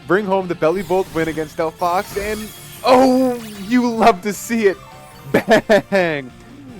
bring home the Bellibolt win against Delphox, and oh, you love to see it. Bang!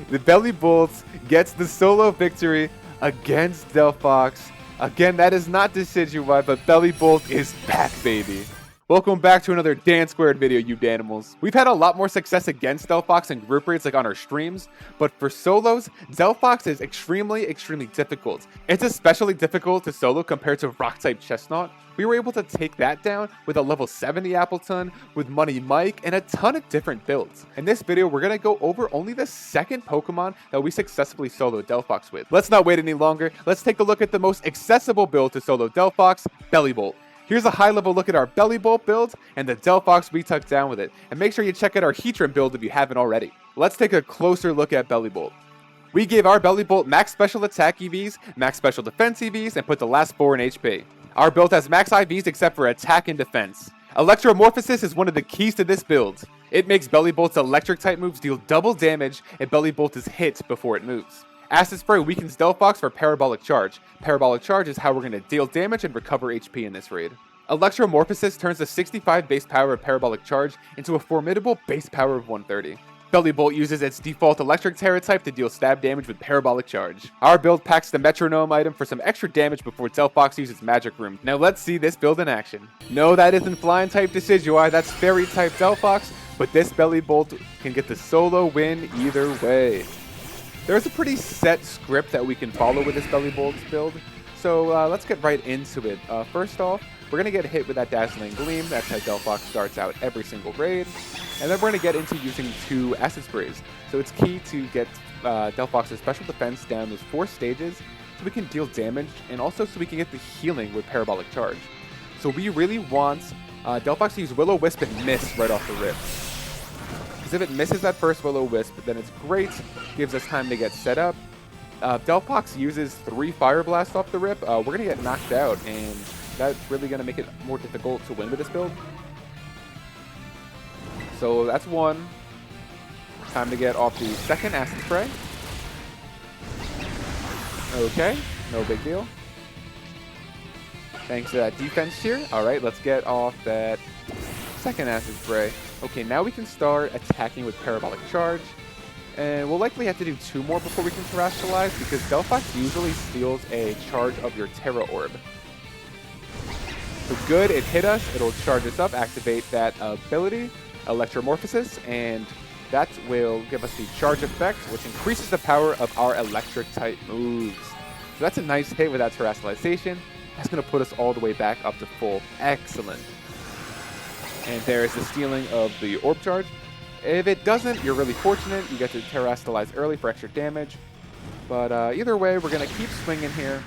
The Bellibolt gets the solo victory against Delphox. Again, that is not Decidueye, but Bellibolt is back, baby. Welcome back to another DanSquared video, you Danimals. We've had a lot more success against Delphox in group raids like on our streams, but for solos, Delphox is extremely difficult. It's especially difficult to solo compared to Rock-type Chestnut. We were able to take that down with a level 70 Appleton, with Money Mike, and a ton of different builds. In this video, we're going to go over only the second Pokemon that we successfully soloed Delphox with. Let's not wait any longer. Let's take a look at the most accessible build to solo Delphox, Bellibolt. Here's a high-level look at our Bellibolt build and the Delphox we took down with it. And make sure you check out our Heatran build if you haven't already. Let's take a closer look at Bellibolt. We gave our Bellibolt max special attack EVs, max special defense EVs, and put the last 4 in HP. Our build has max IVs except for attack and defense. Electromorphosis is one of the keys to this build. It makes Bellibolt's electric type moves deal double damage if Bellibolt is hit before it moves. Acid Spray weakens Delphox for Parabolic Charge. Parabolic Charge is how we're going to deal damage and recover HP in this raid. Electromorphosis turns the 65 base power of Parabolic Charge into a formidable base power of 130. Bellibolt uses its default Electric Tera type to deal stab damage with Parabolic Charge. Our build packs the Metronome item for some extra damage before Delphox uses Magic Room. Now let's see this build in action. No, that isn't Flying type Decidueye, that's Fairy type Delphox, but this Bellibolt can get the solo win either way. There's a pretty set script that we can follow with this Bellibolt build, so let's get right into it. First off, we're going to get hit with that Dazzling Gleam. That's how Delphox starts out every single raid. And then we're going to get into using 2 Acid Sprays. So it's key to get Delphox's special defense down those 4 stages so we can deal damage, and also so we can get the healing with Parabolic Charge. So we really want Delphox to use Will-O-Wisp and miss right off the rip. Because if it misses that first Will-O-Wisp, then it's great, gives us time to get set up. Delphox uses 3 Fire Blasts off the rip, we're going to get knocked out, and that's really going to make it more difficult to win with this build. So that's one. Time to get off the second Acid Spray. Okay, no big deal. Thanks to that defense here. Alright, let's get off that second Acid Spray. Okay, now we can start attacking with Parabolic Charge. And we'll likely have to do 2 more before we can Terastallize, because Delphox usually steals a charge of your Terra Orb. So good, it hit us, it'll charge us up, activate that ability, Electromorphosis, and that will give us the charge effect, which increases the power of our electric type moves. So that's a nice hit with that Terastallization. That's going to put us all the way back up to full. Excellent. And there's the stealing of the Orb Charge. If it doesn't, you're really fortunate. You get to Terastallize early for extra damage. But either way, we're going to keep swinging here.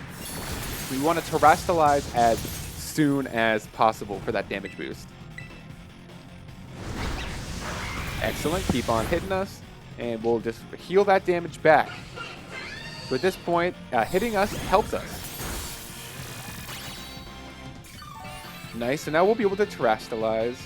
We want to Terastallize as soon as possible for that damage boost. Excellent, keep on hitting us, and we'll just heal that damage back. So at this point, hitting us helps us. Nice, so now we'll be able to Terastallize.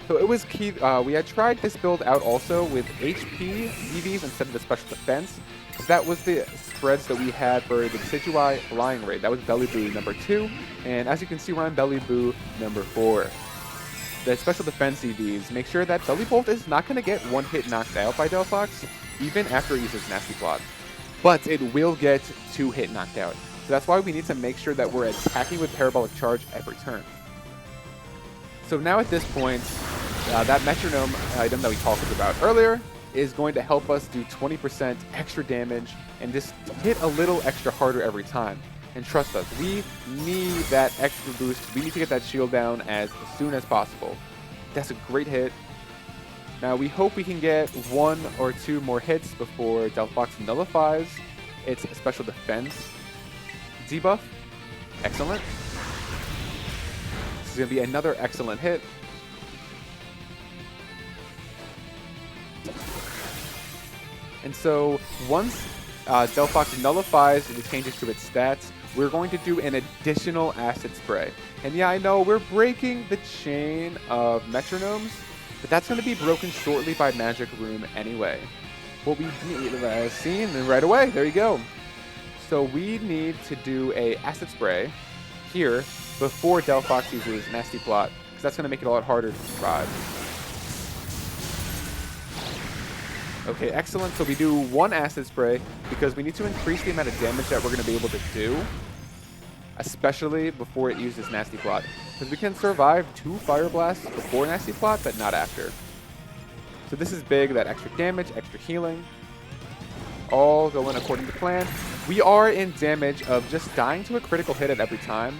So it was key, we had tried this build out also with HP EVs instead of the special defense. That was the spreads that we had for the Decidueye Flying Raid. That was Bellibolt number 2, and as you can see, we're on Bellibolt number 4. The special defense EVs make sure that Bellibolt is not going to get one hit knocked out by Delphox, even after it uses Nasty Plot. But it will get 2 hit knocked out. So that's why we need to make sure that we're attacking with Parabolic Charge every turn. So now at this point, that Metronome item that we talked about earlier is going to help us do 20% extra damage and just hit a little extra harder every time. And trust us, we need that extra boost. We need to get that shield down as soon as possible. That's a great hit. Now we hope we can get 1 or 2 more hits before Delphox nullifies its special defense debuff. Excellent. This is going to be another excellent hit. And so once Delphox nullifies the changes to its stats, we're going to do an additional Acid Spray. And yeah, I know we're breaking the chain of Metronomes, but that's going to be broken shortly by Magic Room anyway. What we need, seen right away, there you go. So we need to do a Acid Spray here before Delphox uses Nasty Plot. because that's going to make it a lot harder to survive. Okay, excellent. So we do 1 Acid Spray because we need to increase the amount of damage that we're going to be able to do, especially before it uses Nasty Plot. Because we can survive 2 Fire Blasts before Nasty Plot, but not after. So this is big, that extra damage, extra healing, all going according to plan. We are in damage of just dying to a critical hit at every time.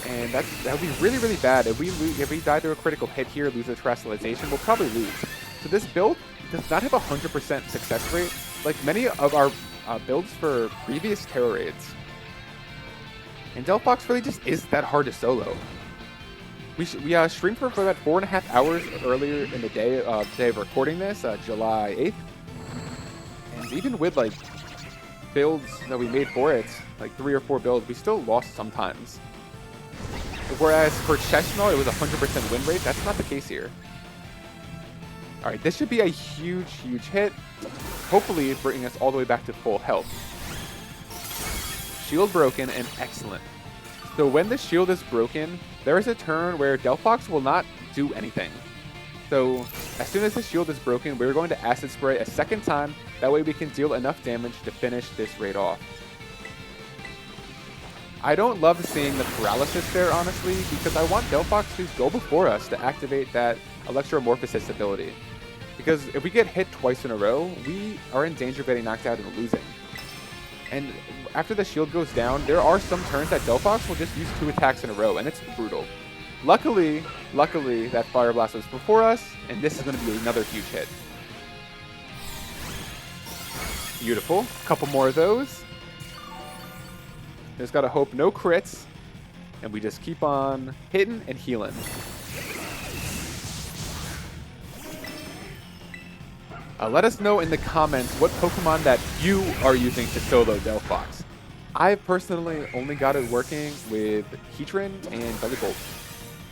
And that would be really, really bad. If we die to a critical hit here, lose a Terrestrialization, we'll probably lose. So this build does not have a 100% success rate like many of our builds for previous Tera Raids. And Delphox really just is that hard to solo. We streamed for about 4.5 hours earlier in the day of recording this, July 8th. And even with like builds that we made for it, like 3 or 4 builds, we still lost sometimes. Whereas for Cheshmel, it was 100% win rate. That's not the case here. Alright, this should be a huge, huge hit. Hopefully bringing us all the way back to full health. Shield broken and excellent. So when the shield is broken, there is a turn where Delphox will not do anything. So as soon as the shield is broken, we're going to Acid Spray a second time. That way we can deal enough damage to finish this raid off. I don't love seeing the paralysis there, honestly, because I want Delphox to go before us to activate that Electromorphosis ability. Because if we get hit twice in a row, we are in danger of getting knocked out and losing. And after the shield goes down, there are some turns that Delphox will just use 2 attacks in a row, and it's brutal. Luckily, that Fire Blast was before us, and this is going to be another huge hit. Beautiful. Couple more of those. Just gotta hope no crits, and we just keep on hitting and healing. Let us know in the comments what Pokemon that you are using to solo Delphox. I personally only got it working with Heatran and Bellibolt.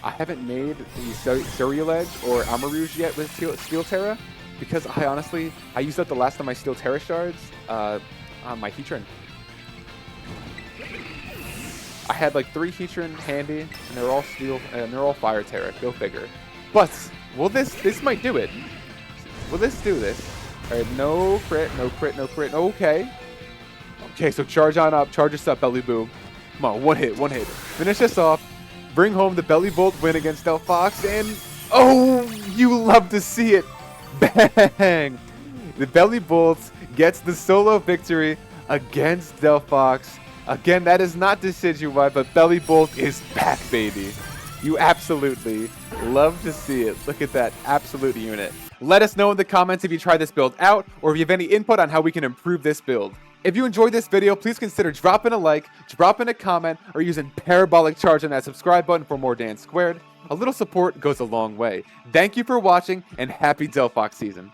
I haven't made the Cereal Edge or Amarouge yet with Steel Tera, because I used up the last of my Steel Tera shards on my Heatran. I had like 3 Heatran handy, and they're all Steel, and they're all Fire Tera. Go figure. But will this might do it? Will this do this? All right, no crit, no crit, no crit. Okay. Okay, so charge on up, charge us up, Bellibolt. Come on, one hit, one hit. Finish us off. Bring home the Bellibolt win against Delphox, and oh, you love to see it. Bang! The Bellibolt gets the solo victory against Delphox. Again, that is not Decidueye, but Bellibolt is back, baby. You absolutely love to see it. Look at that absolute unit. Let us know in the comments if you tried this build out, or if you have any input on how we can improve this build. If you enjoyed this video, please consider dropping a like, dropping a comment, or using Parabolic charge on that subscribe button for more DanSquared. A little support goes a long way. Thank you for watching, and happy Delphox season.